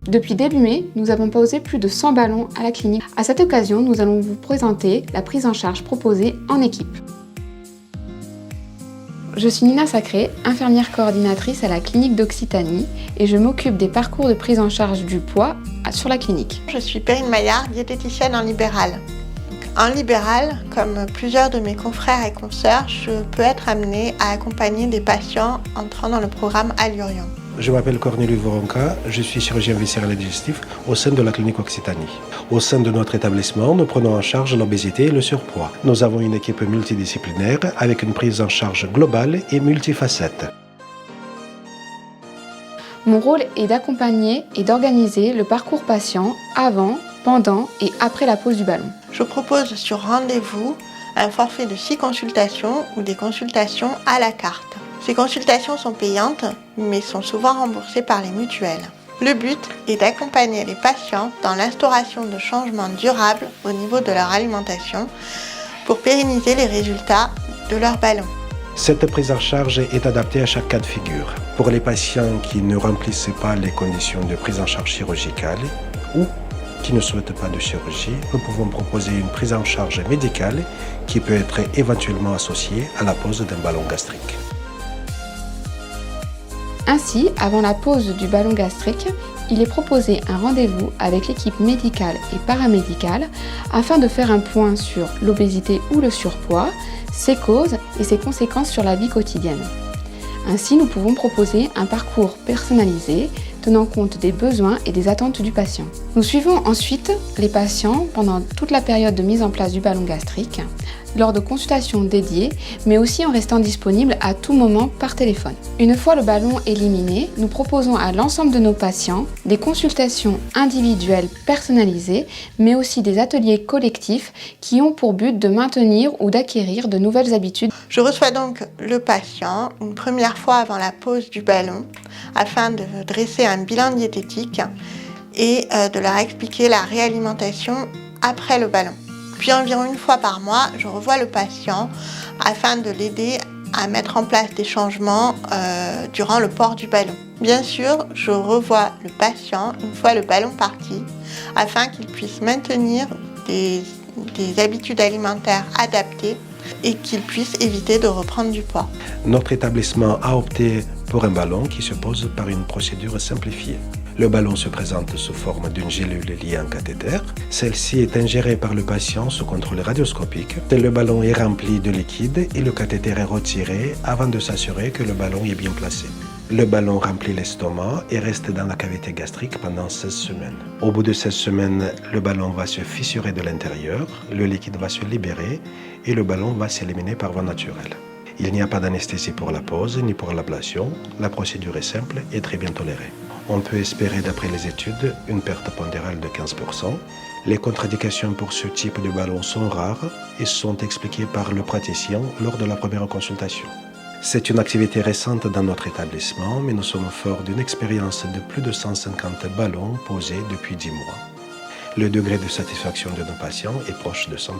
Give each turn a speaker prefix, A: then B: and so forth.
A: Depuis début mai, nous avons posé plus de 100 ballons à la clinique. À cette occasion, nous allons vous présenter la prise en charge proposée en équipe. Je suis Nina Sacré, infirmière coordinatrice à la clinique d'Occitanie et je m'occupe des parcours de prise en charge du poids sur la clinique.
B: Je suis Perrine Maillard, diététicienne en libéral. En libéral, comme plusieurs de mes confrères et consoeurs, je peux être amenée à accompagner des patients entrant dans le programme Allurion.
C: Je m'appelle Cornelius Voronka, je suis chirurgien viscéral et digestif au sein de la clinique Occitanie. Au sein de notre établissement, nous prenons en charge l'obésité et le surpoids. Nous avons une équipe multidisciplinaire avec une prise en charge globale et multifacette.
A: Mon rôle est d'accompagner et d'organiser le parcours patient avant, pendant et après la pose du ballon.
B: Je propose sur rendez-vous un forfait de 6 consultations ou des consultations à la carte. Ces consultations sont payantes, mais sont souvent remboursées par les mutuelles. Le but est d'accompagner les patients dans l'instauration de changements durables au niveau de leur alimentation pour pérenniser les résultats de leur ballon.
C: Cette prise en charge est adaptée à chaque cas de figure. Pour les patients qui ne remplissent pas les conditions de prise en charge chirurgicale ou qui ne souhaitent pas de chirurgie, nous pouvons proposer une prise en charge médicale qui peut être éventuellement associée à la pose d'un ballon gastrique.
A: Ainsi, avant la pose du ballon gastrique, il est proposé un rendez-vous avec l'équipe médicale et paramédicale afin de faire un point sur l'obésité ou le surpoids, ses causes et ses conséquences sur la vie quotidienne. Ainsi, nous pouvons proposer un parcours personnalisé tenant compte des besoins et des attentes du patient. Nous suivons ensuite les patients pendant toute la période de mise en place du ballon gastrique, lors de consultations dédiées, mais aussi en restant disponible à tout moment par téléphone. Une fois le ballon éliminé, nous proposons à l'ensemble de nos patients des consultations individuelles personnalisées, mais aussi des ateliers collectifs qui ont pour but de maintenir ou d'acquérir de nouvelles habitudes.
B: Je reçois donc le patient une première fois avant la pose du ballon afin de dresser un bilan diététique et de leur expliquer la réalimentation après le ballon. Puis environ une fois par mois, je revois le patient afin de l'aider à mettre en place des changements durant le port du ballon. Bien sûr, je revois le patient une fois le ballon parti afin qu'il puisse maintenir des habitudes alimentaires adaptées et qu'il puisse éviter de reprendre du poids.
C: Notre établissement a opté pour un ballon qui se pose par une procédure simplifiée. Le ballon se présente sous forme d'une gélule liée à un cathéter. Celle-ci est ingérée par le patient sous contrôle radioscopique. Le ballon est rempli de liquide et le cathéter est retiré avant de s'assurer que le ballon est bien placé. Le ballon remplit l'estomac et reste dans la cavité gastrique pendant 16 semaines. Au bout de 16 semaines, le ballon va se fissurer de l'intérieur, le liquide va se libérer et le ballon va s'éliminer par voie naturelle. Il n'y a pas d'anesthésie pour la pose ni pour l'ablation. La procédure est simple et très bien tolérée. On peut espérer, d'après les études, une perte pondérale de 15%. Les contre-indications pour ce type de ballon sont rares et sont expliquées par le praticien lors de la première consultation. C'est une activité récente dans notre établissement, mais nous sommes forts d'une expérience de plus de 150 ballons posés depuis 10 mois. Le degré de satisfaction de nos patients est proche de 100%.